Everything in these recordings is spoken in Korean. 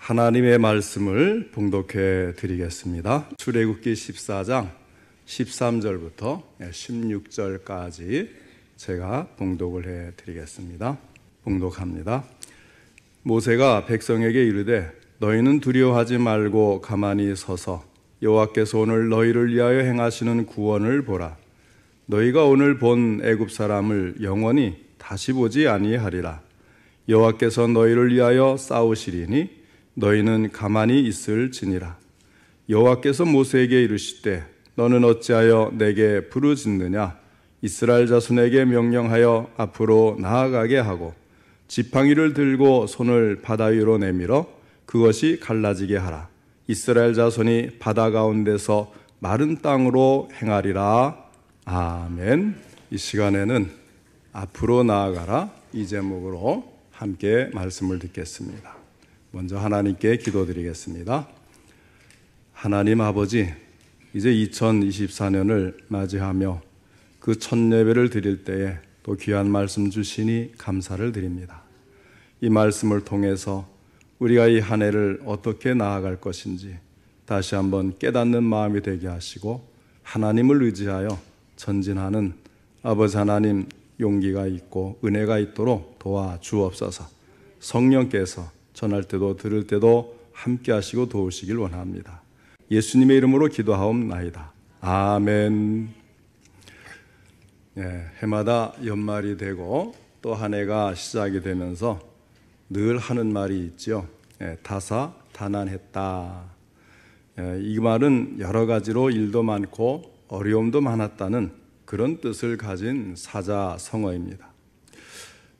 하나님의 말씀을 봉독해 드리겠습니다. 출애굽기 14장 13절부터 16절까지 제가 봉독을 해 드리겠습니다. 봉독합니다. 모세가 백성에게 이르되 너희는 두려워하지 말고 가만히 서서 여호와께서 오늘 너희를 위하여 행하시는 구원을 보라. 너희가 오늘 본 애굽 사람을 영원히 다시 보지 아니하리라. 여호와께서 너희를 위하여 싸우시리니 너희는 가만히 있을지니라. 여호와께서 모세에게 이르시되 너는 어찌하여 내게 부르짖느냐. 이스라엘 자손에게 명령하여 앞으로 나아가게 하고 지팡이를 들고 손을 바다 위로 내밀어 그것이 갈라지게 하라. 이스라엘 자손이 바다 가운데서 마른 땅으로 행하리라. 아멘. 이 시간에는 앞으로 나아가라 이 제목으로 함께 말씀을 듣겠습니다. 먼저 하나님께 기도드리겠습니다. 하나님 아버지, 이제 2024년을 맞이하며 그 첫 예배를 드릴 때에 또 귀한 말씀 주시니 감사를 드립니다. 이 말씀을 통해서 우리가 이 한 해를 어떻게 나아갈 것인지 다시 한번 깨닫는 마음이 되게 하시고 하나님을 의지하여 전진하는 아버지 하나님 용기가 있고 은혜가 있도록 도와주옵소서. 성령께서 전할 때도 들을 때도 함께 하시고 도우시길 원합니다. 예수님의 이름으로 기도하옵나이다. 아멘. 해마다 연말이 되고 또 한 해가 시작이 되면서 늘 하는 말이 있죠. 다사다난했다. 이 말은 여러 가지로 일도 많고 어려움도 많았다는 그런 뜻을 가진 사자성어입니다.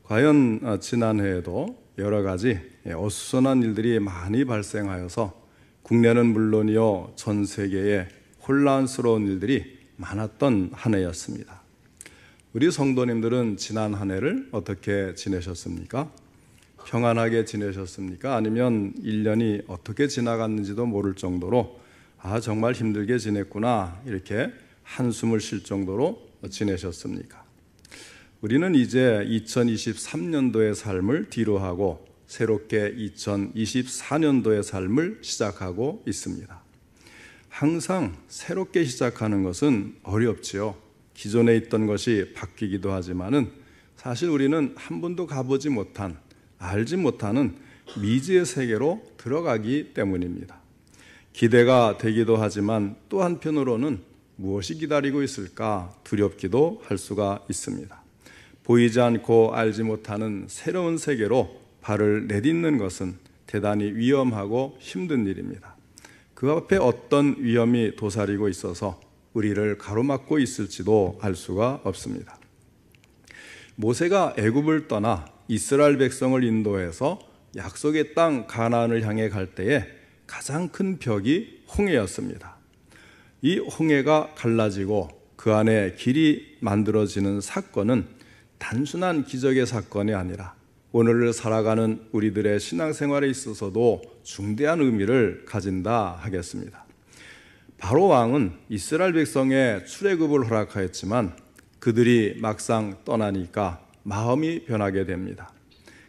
과연 지난해에도 여러 가지 어수선한 일들이 많이 발생하여서 국내는 물론이요 전 세계에 혼란스러운 일들이 많았던 한 해였습니다. 우리 성도님들은 지난 한 해를 어떻게 지내셨습니까? 평안하게 지내셨습니까? 아니면 1년이 어떻게 지나갔는지도 모를 정도로 정말 힘들게 지냈구나 이렇게 한숨을 쉴 정도로 지내셨습니까? 우리는 이제 2023년도의 삶을 뒤로하고 새롭게 2024년도의 삶을 시작하고 있습니다. 항상 새롭게 시작하는 것은 어렵지요. 기존에 있던 것이 바뀌기도 하지만은 사실 우리는 한 번도 가보지 못한, 알지 못하는 미지의 세계로 들어가기 때문입니다. 기대가 되기도 하지만 또 한편으로는 무엇이 기다리고 있을까 두렵기도 할 수가 있습니다. 보이지 않고 알지 못하는 새로운 세계로 발을 내딛는 것은 대단히 위험하고 힘든 일입니다. 그 앞에 어떤 위험이 도사리고 있어서 우리를 가로막고 있을지도 알 수가 없습니다. 모세가 애굽을 떠나 이스라엘 백성을 인도해서 약속의 땅 가나안을 향해 갈 때에 가장 큰 벽이 홍해였습니다. 이 홍해가 갈라지고 그 안에 길이 만들어지는 사건은 단순한 기적의 사건이 아니라 오늘을 살아가는 우리들의 신앙생활에 있어서도 중대한 의미를 가진다 하겠습니다. 바로 왕은 이스라엘 백성의 출애굽을 허락하였지만 그들이 막상 떠나니까 마음이 변하게 됩니다.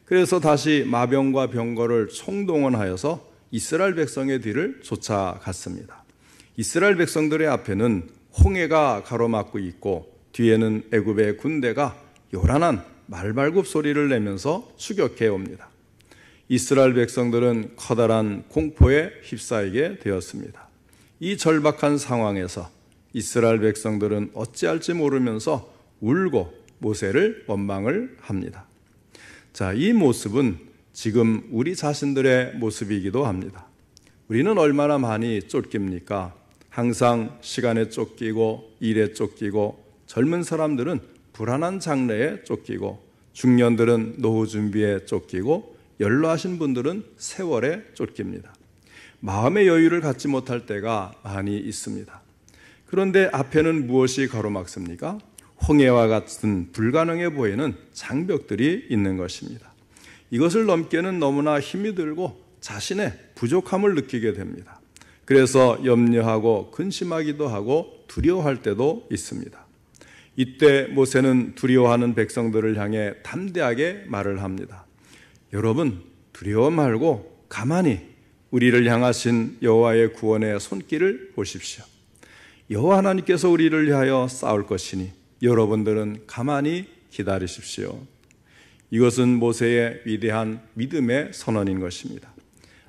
그래서 다시 마병과 병거를 총동원하여서 이스라엘 백성의 뒤를 쫓아갔습니다. 이스라엘 백성들의 앞에는 홍해가 가로막고 있고 뒤에는 애굽의 군대가 요란한 말발굽 소리를 내면서 추격해 옵니다. 이스라엘 백성들은 커다란 공포에 휩싸이게 되었습니다. 이 절박한 상황에서 이스라엘 백성들은 어찌할지 모르면서 울고 모세를 원망을 합니다. 이 모습은 지금 우리 자신들의 모습이기도 합니다. 우리는 얼마나 많이 쫓깁니까? 항상 시간에 쫓기고 일에 쫓기고 젊은 사람들은 불안한 장래에 쫓기고 중년들은 노후 준비에 쫓기고 연로하신 분들은 세월에 쫓깁니다. 마음의 여유를 갖지 못할 때가 많이 있습니다. 그런데 앞에는 무엇이 가로막습니까? 홍해와 같은 불가능해 보이는 장벽들이 있는 것입니다. 이것을 넘기에는 너무나 힘이 들고 자신의 부족함을 느끼게 됩니다. 그래서 염려하고 근심하기도 하고 두려워할 때도 있습니다. 이때 모세는 두려워하는 백성들을 향해 담대하게 말을 합니다. 여러분, 두려워 말고 가만히 우리를 향하신 여호와의 구원의 손길을 보십시오. 여호와 하나님께서 우리를 위하여 싸울 것이니 여러분들은 가만히 기다리십시오. 이것은 모세의 위대한 믿음의 선언인 것입니다.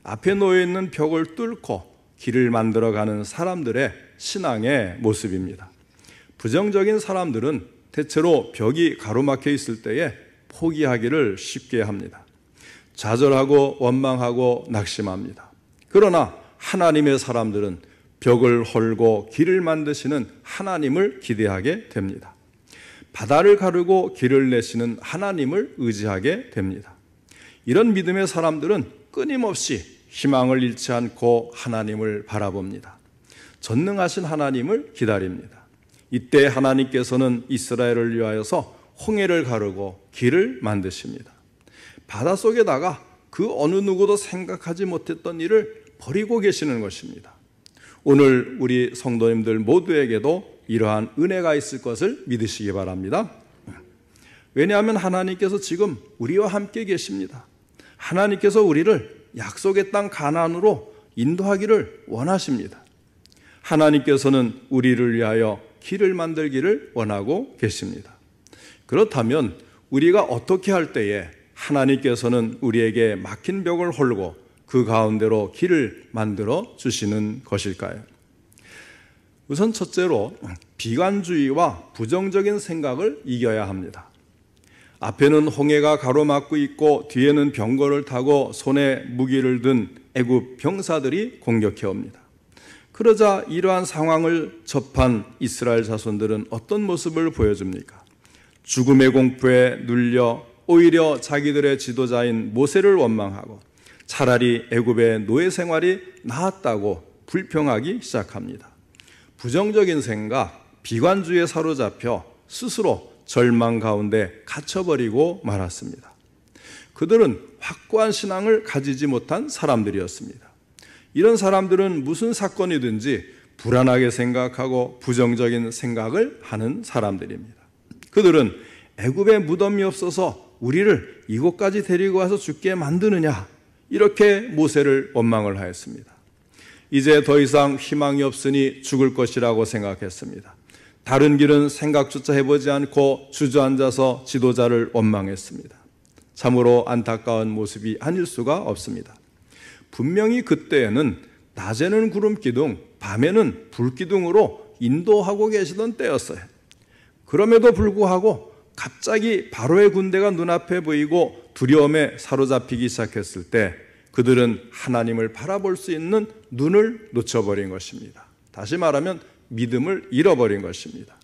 앞에 놓여있는 벽을 뚫고 길을 만들어가는 사람들의 신앙의 모습입니다. 부정적인 사람들은 대체로 벽이 가로막혀 있을 때에 포기하기를 쉽게 합니다. 좌절하고 원망하고 낙심합니다. 그러나 하나님의 사람들은 벽을 헐고 길을 만드시는 하나님을 기대하게 됩니다. 바다를 가르고 길을 내시는 하나님을 의지하게 됩니다. 이런 믿음의 사람들은 끊임없이 희망을 잃지 않고 하나님을 바라봅니다. 전능하신 하나님을 기다립니다. 이때 하나님께서는 이스라엘을 위하여서 홍해를 가르고 길을 만드십니다. 바닷속에다가 그 어느 누구도 생각하지 못했던 일을 벌이고 계시는 것입니다. 오늘 우리 성도님들 모두에게도 이러한 은혜가 있을 것을 믿으시기 바랍니다. 왜냐하면 하나님께서 지금 우리와 함께 계십니다. 하나님께서 우리를 약속의 땅 가나안으로 인도하기를 원하십니다. 하나님께서는 우리를 위하여 길을 만들기를 원하고 계십니다. 그렇다면 우리가 어떻게 할 때에 하나님께서는 우리에게 막힌 벽을 헐고 그 가운데로 길을 만들어 주시는 것일까요? 우선 첫째로 비관주의와 부정적인 생각을 이겨야 합니다. 앞에는 홍해가 가로막고 있고 뒤에는 병거를 타고 손에 무기를 든 애굽 병사들이 공격해 옵니다. 그러자 이러한 상황을 접한 이스라엘 자손들은 어떤 모습을 보여줍니까? 죽음의 공포에 눌려 오히려 자기들의 지도자인 모세를 원망하고 차라리 애굽의 노예 생활이 나았다고 불평하기 시작합니다. 부정적인 생각, 비관주의에 사로잡혀 스스로 절망 가운데 갇혀버리고 말았습니다. 그들은 확고한 신앙을 가지지 못한 사람들이었습니다. 이런 사람들은 무슨 사건이든지 불안하게 생각하고 부정적인 생각을 하는 사람들입니다. 그들은 애굽에 무덤이 없어서 우리를 이곳까지 데리고 와서 죽게 만드느냐, 이렇게 모세를 원망을 하였습니다. 이제 더 이상 희망이 없으니 죽을 것이라고 생각했습니다. 다른 길은 생각조차 해보지 않고 주저앉아서 지도자를 원망했습니다. 참으로 안타까운 모습이 아닐 수가 없습니다. 분명히 그때에는 낮에는 구름기둥, 밤에는 불기둥으로 인도하고 계시던 때였어요. 그럼에도 불구하고 갑자기 바로의 군대가 눈앞에 보이고 두려움에 사로잡히기 시작했을 때 그들은 하나님을 바라볼 수 있는 눈을 놓쳐버린 것입니다. 다시 말하면 믿음을 잃어버린 것입니다.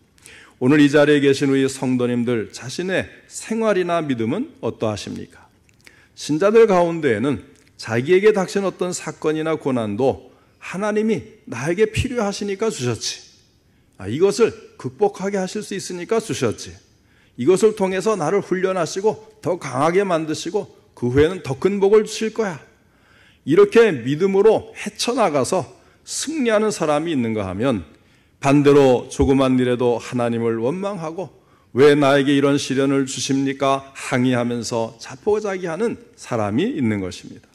오늘 이 자리에 계신 우리 성도님들 자신의 생활이나 믿음은 어떠하십니까? 신자들 가운데에는 자기에게 닥친 어떤 사건이나 고난도 하나님이 나에게 필요하시니까 주셨지, 이것을 극복하게 하실 수 있으니까 주셨지, 이것을 통해서 나를 훈련하시고 더 강하게 만드시고 그 후에는 더 큰 복을 주실 거야, 이렇게 믿음으로 헤쳐나가서 승리하는 사람이 있는가 하면, 반대로 조그만 일에도 하나님을 원망하고 왜 나에게 이런 시련을 주십니까? 항의하면서 자포자기하는 사람이 있는 것입니다.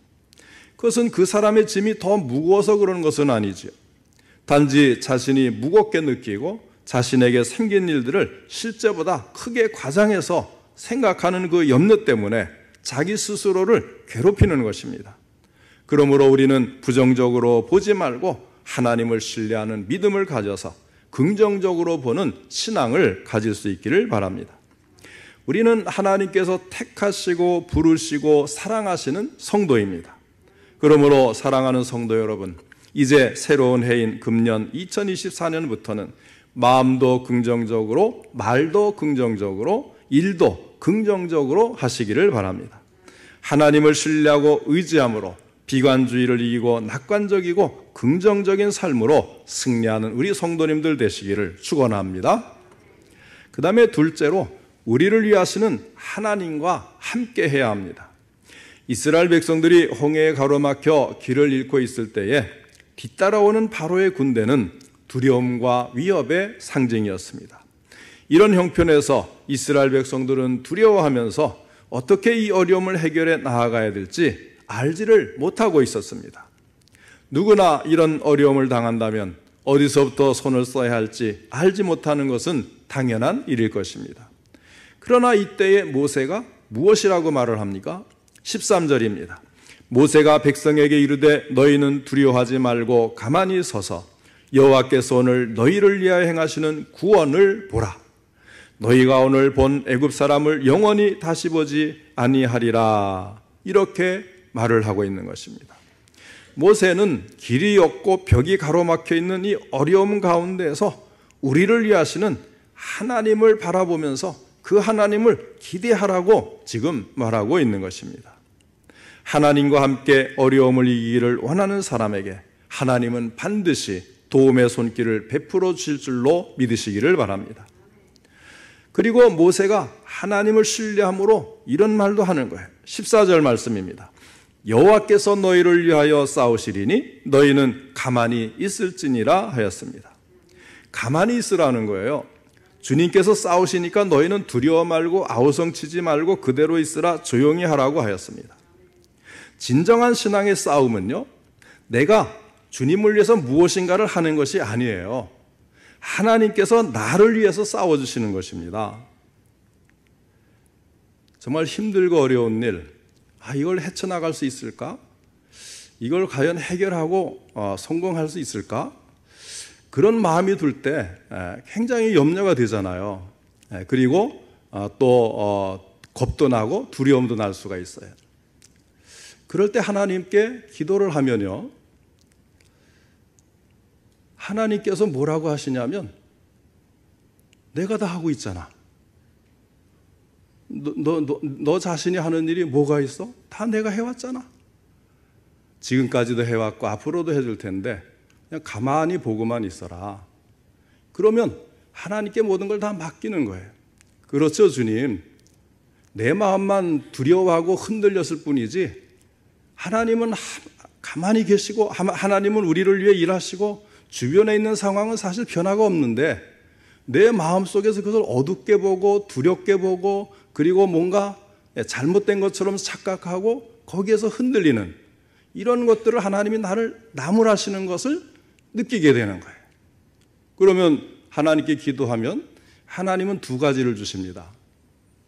그것은 그 사람의 짐이 더 무거워서 그런 것은 아니지요. 단지 자신이 무겁게 느끼고 자신에게 생긴 일들을 실제보다 크게 과장해서 생각하는 그 염려 때문에 자기 스스로를 괴롭히는 것입니다. 그러므로 우리는 부정적으로 보지 말고 하나님을 신뢰하는 믿음을 가져서 긍정적으로 보는 신앙을 가질 수 있기를 바랍니다. 우리는 하나님께서 택하시고 부르시고 사랑하시는 성도입니다. 그러므로 사랑하는 성도 여러분, 이제 새로운 해인 금년 2024년부터는 마음도 긍정적으로, 말도 긍정적으로, 일도 긍정적으로 하시기를 바랍니다. 하나님을 신뢰하고 의지함으로 비관주의를 이기고 낙관적이고 긍정적인 삶으로 승리하는 우리 성도님들 되시기를 축원합니다. 그 다음에 둘째로 우리를 위하시는 하나님과 함께 해야 합니다. 이스라엘 백성들이 홍해에 가로막혀 길을 잃고 있을 때에 뒤따라오는 바로의 군대는 두려움과 위협의 상징이었습니다. 이런 형편에서 이스라엘 백성들은 두려워하면서 어떻게 이 어려움을 해결해 나아가야 될지 알지를 못하고 있었습니다. 누구나 이런 어려움을 당한다면 어디서부터 손을 써야 할지 알지 못하는 것은 당연한 일일 것입니다. 그러나 이때에 모세가 무엇이라고 말을 합니까? 13절입니다. 모세가 백성에게 이르되 너희는 두려워하지 말고 가만히 서서 여호와께서 오늘 너희를 위하여 행하시는 구원을 보라. 너희가 오늘 본 애굽 사람을 영원히 다시 보지 아니하리라. 이렇게 말을 하고 있는 것입니다. 모세는 길이 없고 벽이 가로막혀 있는 이 어려움 가운데에서 우리를 위하시는 하나님을 바라보면서 그 하나님을 기대하라고 지금 말하고 있는 것입니다. 하나님과 함께 어려움을 이기기를 원하는 사람에게 하나님은 반드시 도움의 손길을 베풀어 주실 줄로 믿으시기를 바랍니다. 그리고 모세가 하나님을 신뢰함으로 이런 말도 하는 거예요. 14절 말씀입니다. 여호와께서 너희를 위하여 싸우시리니 너희는 가만히 있을지니라 하였습니다. 가만히 있으라는 거예요. 주님께서 싸우시니까 너희는 두려워 말고 아우성치지 말고 그대로 있으라 조용히 하라고 하였습니다. 진정한 신앙의 싸움은요, 내가 주님을 위해서 무엇인가를 하는 것이 아니에요. 하나님께서 나를 위해서 싸워주시는 것입니다. 정말 힘들고 어려운 일, 이걸 헤쳐나갈 수 있을까? 이걸 과연 해결하고 성공할 수 있을까? 그런 마음이 들 때 굉장히 염려가 되잖아요. 그리고 또 겁도 나고 두려움도 날 수가 있어요. 그럴 때 하나님께 기도를 하면요, 하나님께서 뭐라고 하시냐면 내가 다 하고 있잖아. 너 자신이 하는 일이 뭐가 있어? 다 내가 해왔잖아. 지금까지도 해왔고 앞으로도 해줄 텐데 그냥 가만히 보고만 있어라. 그러면 하나님께 모든 걸 다 맡기는 거예요. 그렇죠, 주님. 내 마음만 두려워하고 흔들렸을 뿐이지 하나님은 가만히 계시고 하나님은 우리를 위해 일하시고 주변에 있는 상황은 사실 변화가 없는데 내 마음속에서 그것을 어둡게 보고 두렵게 보고 그리고 뭔가 잘못된 것처럼 착각하고 거기에서 흔들리는 이런 것들을 하나님이 나를 나무라시는 것을 느끼게 되는 거예요. 그러면 하나님께 기도하면 하나님은 두 가지를 주십니다.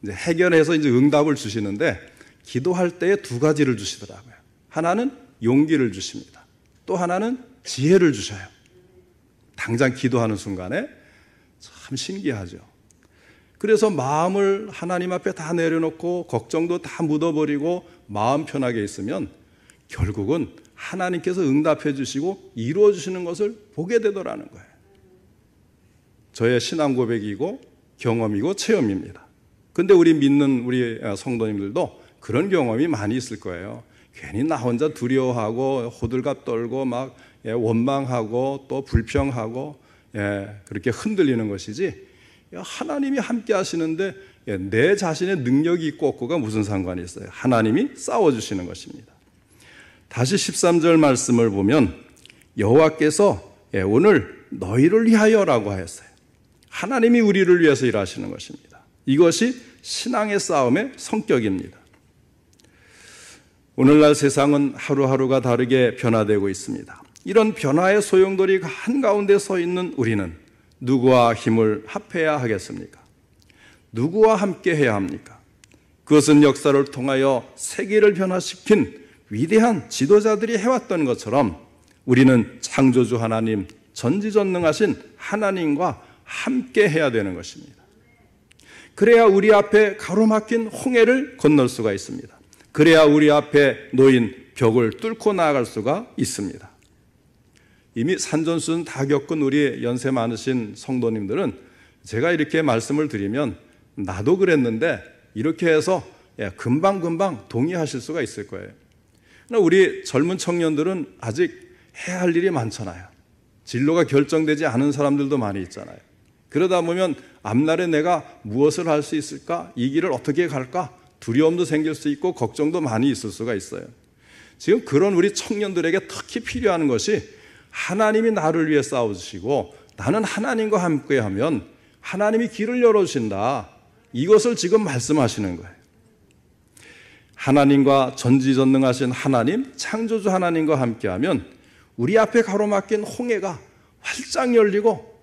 이제 해결해서 이제 응답을 주시는데 기도할 때에 두 가지를 주시더라고요. 하나는 용기를 주십니다. 또 하나는 지혜를 주셔요. 당장 기도하는 순간에 참 신기하죠. 그래서 마음을 하나님 앞에 다 내려놓고 걱정도 다 묻어버리고 마음 편하게 있으면 결국은 하나님께서 응답해 주시고 이루어 주시는 것을 보게 되더라는 거예요. 저의 신앙 고백이고 경험이고 체험입니다. 근데 우리 믿는 우리 성도님들도 그런 경험이 많이 있을 거예요. 괜히 나 혼자 두려워하고 호들갑 떨고 막 원망하고 또 불평하고 그렇게 흔들리는 것이지 하나님이 함께 하시는데 내 자신의 능력이 있고 없고가 무슨 상관이 있어요. 하나님이 싸워주시는 것입니다. 다시 13절 말씀을 보면 여호와께서 오늘 너희를 위하여라고 하였어요. 하나님이 우리를 위해서 일하시는 것입니다. 이것이 신앙의 싸움의 성격입니다. 오늘날 세상은 하루하루가 다르게 변화되고 있습니다. 이런 변화의 소용돌이 한가운데 서 있는 우리는 누구와 힘을 합해야 하겠습니까? 누구와 함께 해야 합니까? 그것은 역사를 통하여 세계를 변화시킨 위대한 지도자들이 해왔던 것처럼 우리는 창조주 하나님, 전지전능하신 하나님과 함께 해야 되는 것입니다. 그래야 우리 앞에 가로막힌 홍해를 건널 수가 있습니다. 그래야 우리 앞에 놓인 벽을 뚫고 나아갈 수가 있습니다. 이미 산전수전 다 겪은 우리 연세 많으신 성도님들은 제가 이렇게 말씀을 드리면 나도 그랬는데 이렇게 해서 금방금방 동의하실 수가 있을 거예요. 그러나 우리 젊은 청년들은 아직 해야 할 일이 많잖아요. 진로가 결정되지 않은 사람들도 많이 있잖아요. 그러다 보면 앞날에 내가 무엇을 할 수 있을까? 이 길을 어떻게 갈까? 두려움도 생길 수 있고 걱정도 많이 있을 수가 있어요. 지금 그런 우리 청년들에게 특히 필요한 것이 하나님이 나를 위해 싸워주시고 나는 하나님과 함께하면 하나님이 길을 열어주신다. 이것을 지금 말씀하시는 거예요. 하나님과 전지전능하신 하나님, 창조주 하나님과 함께하면 우리 앞에 가로막힌 홍해가 활짝 열리고,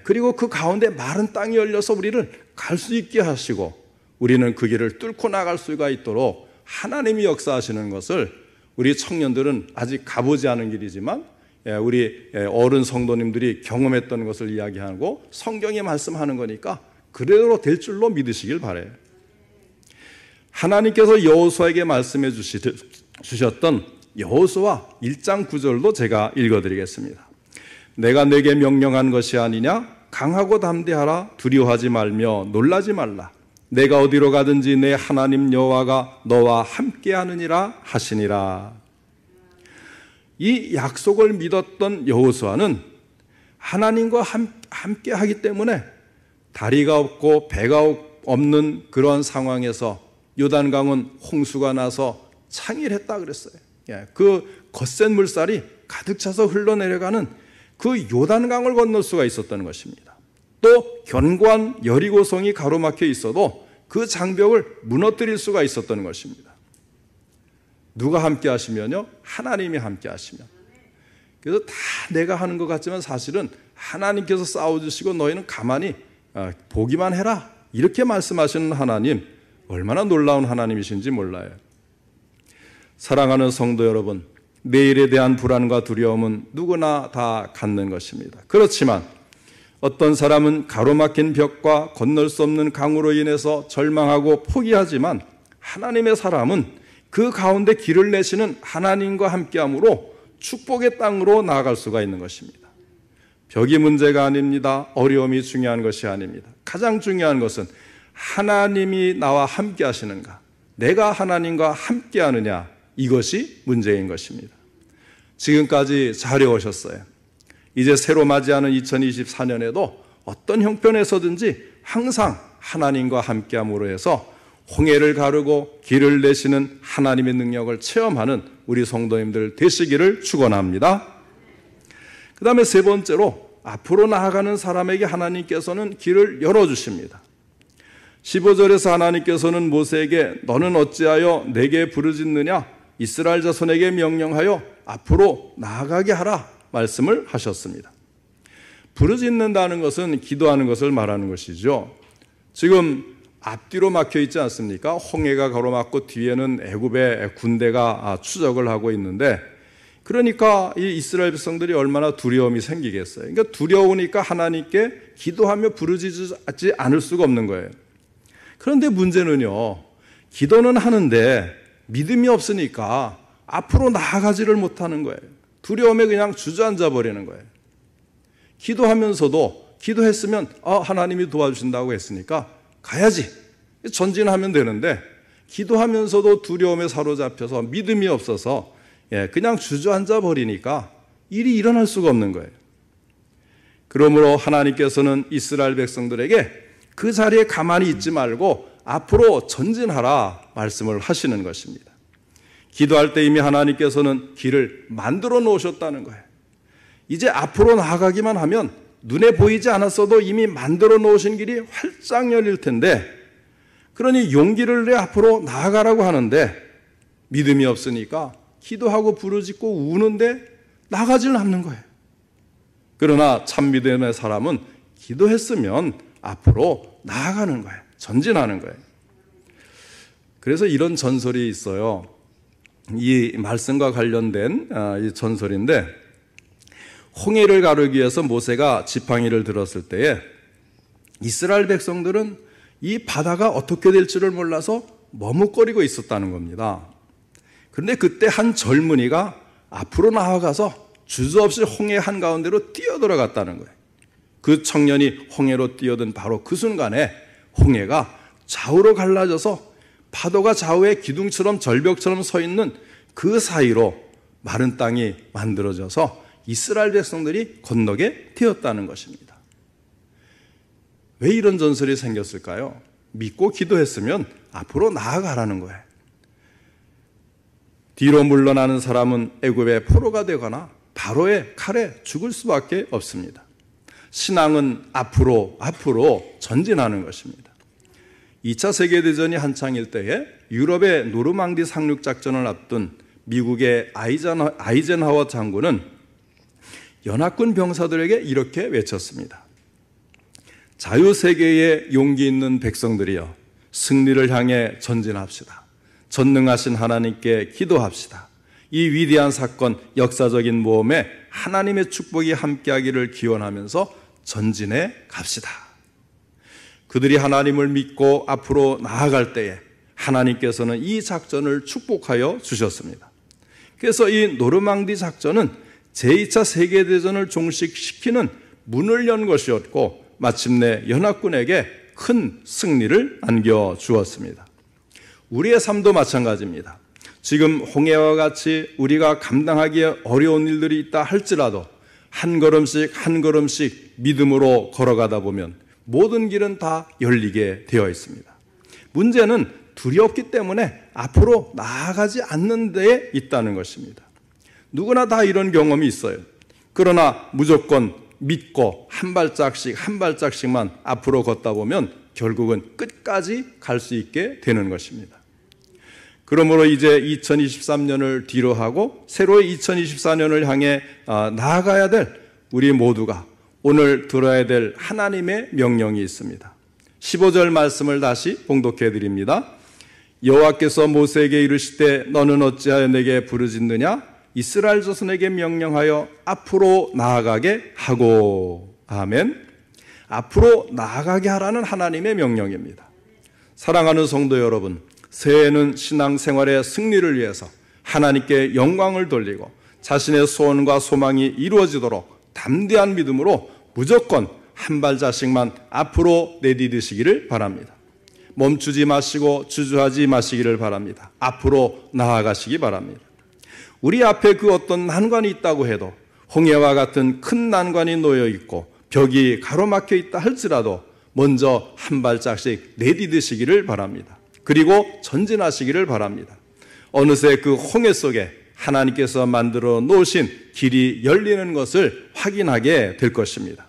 그리고 그 가운데 마른 땅이 열려서 우리를 갈 수 있게 하시고 우리는 그 길을 뚫고 나갈 수가 있도록 하나님이 역사하시는 것을 우리 청년들은 아직 가보지 않은 길이지만 우리 어른 성도님들이 경험했던 것을 이야기하고 성경이 말씀하는 거니까 그대로 될 줄로 믿으시길 바라요. 하나님께서 여호수아에게 말씀해 주셨던 여호수아 1장 9절도 제가 읽어드리겠습니다. 내가 내게 명령한 것이 아니냐? 강하고 담대하라. 두려워하지 말며 놀라지 말라. 내가 어디로 가든지 내 하나님 여호와가 너와 함께하느니라 하시니라. 이 약속을 믿었던 여호수아는 하나님과 함께하기 때문에 다리가 없고 배가 없는 그런 상황에서 요단강은 홍수가 나서 창일했다 그랬어요. 그 거센 물살이 가득 차서 흘러내려가는 그 요단강을 건널 수가 있었다는 것입니다. 또 견고한 여리고성이 가로막혀 있어도 그 장벽을 무너뜨릴 수가 있었다는 것입니다. 누가 함께 하시면요? 하나님이 함께 하시면. 그래서 다 내가 하는 것 같지만 사실은 하나님께서 싸워주시고 너희는 가만히 보기만 해라, 이렇게 말씀하시는 하나님, 얼마나 놀라운 하나님이신지 몰라요. 사랑하는 성도 여러분, 내일에 대한 불안과 두려움은 누구나 다 갖는 것입니다. 그렇지만 어떤 사람은 가로막힌 벽과 건널 수 없는 강으로 인해서 절망하고 포기하지만 하나님의 사람은 그 가운데 길을 내시는 하나님과 함께함으로 축복의 땅으로 나아갈 수가 있는 것입니다. 벽이 문제가 아닙니다. 어려움이 중요한 것이 아닙니다. 가장 중요한 것은 하나님이 나와 함께 하시는가, 내가 하나님과 함께 하느냐, 이것이 문제인 것입니다. 지금까지 잘해오셨어요. 이제 새로 맞이하는 2024년에도 어떤 형편에서든지 항상 하나님과 함께함으로 해서 홍해를 가르고 길을 내시는 하나님의 능력을 체험하는 우리 성도님들 되시기를 축원합니다. 그 다음에 세 번째로 앞으로 나아가는 사람에게 하나님께서는 길을 열어주십니다. 15절에서 하나님께서는 모세에게 너는 어찌하여 내게 부르짖느냐? 이스라엘 자손에게 명령하여 앞으로 나아가게 하라 말씀을 하셨습니다. 부르짖는다는 것은 기도하는 것을 말하는 것이죠. 지금 앞뒤로 막혀 있지 않습니까? 홍해가 가로막고 뒤에는 애굽의 군대가 추적을 하고 있는데, 그러니까 이 이스라엘 백성들이 얼마나 두려움이 생기겠어요. 그러니까 두려우니까 하나님께 기도하며 부르짖지 않을 수가 없는 거예요. 그런데 문제는요, 기도는 하는데 믿음이 없으니까 앞으로 나아가지를 못하는 거예요. 두려움에 그냥 주저앉아 버리는 거예요. 기도하면서도 기도했으면 하나님이 도와주신다고 했으니까 가야지, 전진하면 되는데 기도하면서도 두려움에 사로잡혀서 믿음이 없어서 그냥 주저앉아 버리니까 일이 일어날 수가 없는 거예요. 그러므로 하나님께서는 이스라엘 백성들에게 그 자리에 가만히 있지 말고 앞으로 전진하라 말씀을 하시는 것입니다. 기도할 때 이미 하나님께서는 길을 만들어 놓으셨다는 거예요. 이제 앞으로 나아가기만 하면 눈에 보이지 않았어도 이미 만들어 놓으신 길이 활짝 열릴 텐데, 그러니 용기를 내 앞으로 나아가라고 하는데 믿음이 없으니까 기도하고 부르짖고 우는데 나가질 않는 거예요. 그러나 참 믿음의 사람은 기도했으면 앞으로 나아가는 거예요. 전진하는 거예요. 그래서 이런 전설이 있어요. 이 말씀과 관련된 이 전설인데, 홍해를 가르기 위해서 모세가 지팡이를 들었을 때에 이스라엘 백성들은 이 바다가 어떻게 될지를 몰라서 머뭇거리고 있었다는 겁니다. 그런데 그때 한 젊은이가 앞으로 나아가서 주저없이 홍해 한가운데로 뛰어들어갔다는 거예요. 그 청년이 홍해로 뛰어든 바로 그 순간에 홍해가 좌우로 갈라져서 파도가 좌우에 기둥처럼 절벽처럼 서 있는 그 사이로 마른 땅이 만들어져서 이스라엘 백성들이 건너게 되었다는 것입니다. 왜 이런 전설이 생겼을까요? 믿고 기도했으면 앞으로 나아가라는 거예요. 뒤로 물러나는 사람은 애굽의 포로가 되거나 바로의 칼에 죽을 수밖에 없습니다. 신앙은 앞으로 전진하는 것입니다. 2차 세계대전이 한창일 때에 유럽의 노르망디 상륙작전을 앞둔 미국의 아이젠하워 장군은 연합군 병사들에게 이렇게 외쳤습니다. 자유세계의 용기 있는 백성들이여, 승리를 향해 전진합시다. 전능하신 하나님께 기도합시다. 이 위대한 사건, 역사적인 모험에 하나님의 축복이 함께하기를 기원하면서 전진해 갑시다. 그들이 하나님을 믿고 앞으로 나아갈 때에 하나님께서는 이 작전을 축복하여 주셨습니다. 그래서 이 노르망디 작전은 제2차 세계대전을 종식시키는 문을 연 것이었고 마침내 연합군에게 큰 승리를 안겨주었습니다. 우리의 삶도 마찬가지입니다. 지금 홍해와 같이 우리가 감당하기 어려운 일들이 있다 할지라도 한 걸음씩 한 걸음씩 믿음으로 걸어가다 보면 모든 길은 다 열리게 되어 있습니다. 문제는 두렵기 때문에 앞으로 나아가지 않는 데에 있다는 것입니다. 누구나 다 이런 경험이 있어요. 그러나 무조건 믿고 한 발짝씩 한 발짝씩만 앞으로 걷다 보면 결국은 끝까지 갈 수 있게 되는 것입니다. 그러므로 이제 2023년을 뒤로 하고 새로의 2024년을 향해 나아가야 될 우리 모두가 오늘 들어야 될 하나님의 명령이 있습니다. 15절 말씀을 다시 봉독해 드립니다. 여호와께서 모세에게 이르시되 너는 어찌하여 내게 부르짖느냐? 이스라엘 자손에게 명령하여 앞으로 나아가게 하고. 아멘. 앞으로 나아가게 하라는 하나님의 명령입니다. 사랑하는 성도 여러분, 새해에는 신앙생활의 승리를 위해서 하나님께 영광을 돌리고 자신의 소원과 소망이 이루어지도록 담대한 믿음으로 무조건 한 발자씩만 앞으로 내디디시기를 바랍니다. 멈추지 마시고 주저하지 마시기를 바랍니다. 앞으로 나아가시기 바랍니다. 우리 앞에 그 어떤 난관이 있다고 해도 홍해와 같은 큰 난관이 놓여 있고 벽이 가로막혀 있다 할지라도 먼저 한 발짝씩 내디디시기를 바랍니다. 그리고 전진하시기를 바랍니다. 어느새 그 홍해 속에 하나님께서 만들어 놓으신 길이 열리는 것을 확인하게 될 것입니다.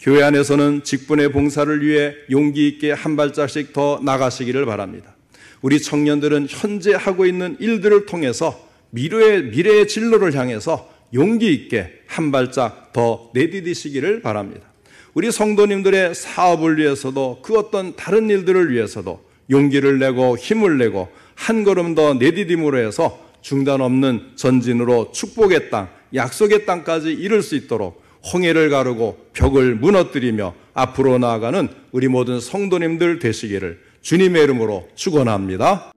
교회 안에서는 직분의 봉사를 위해 용기 있게 한 발짝씩 더 나가시기를 바랍니다. 우리 청년들은 현재 하고 있는 일들을 통해서 미래의 진로를 향해서 용기 있게 한 발짝 더 내디디시기를 바랍니다. 우리 성도님들의 사업을 위해서도 그 어떤 다른 일들을 위해서도 용기를 내고 힘을 내고 한 걸음 더 내디딤으로 해서 중단 없는 전진으로 축복의 땅, 약속의 땅까지 이룰 수 있도록 홍해를 가르고 벽을 무너뜨리며 앞으로 나아가는 우리 모든 성도님들 되시기를 주님의 이름으로 축원합니다.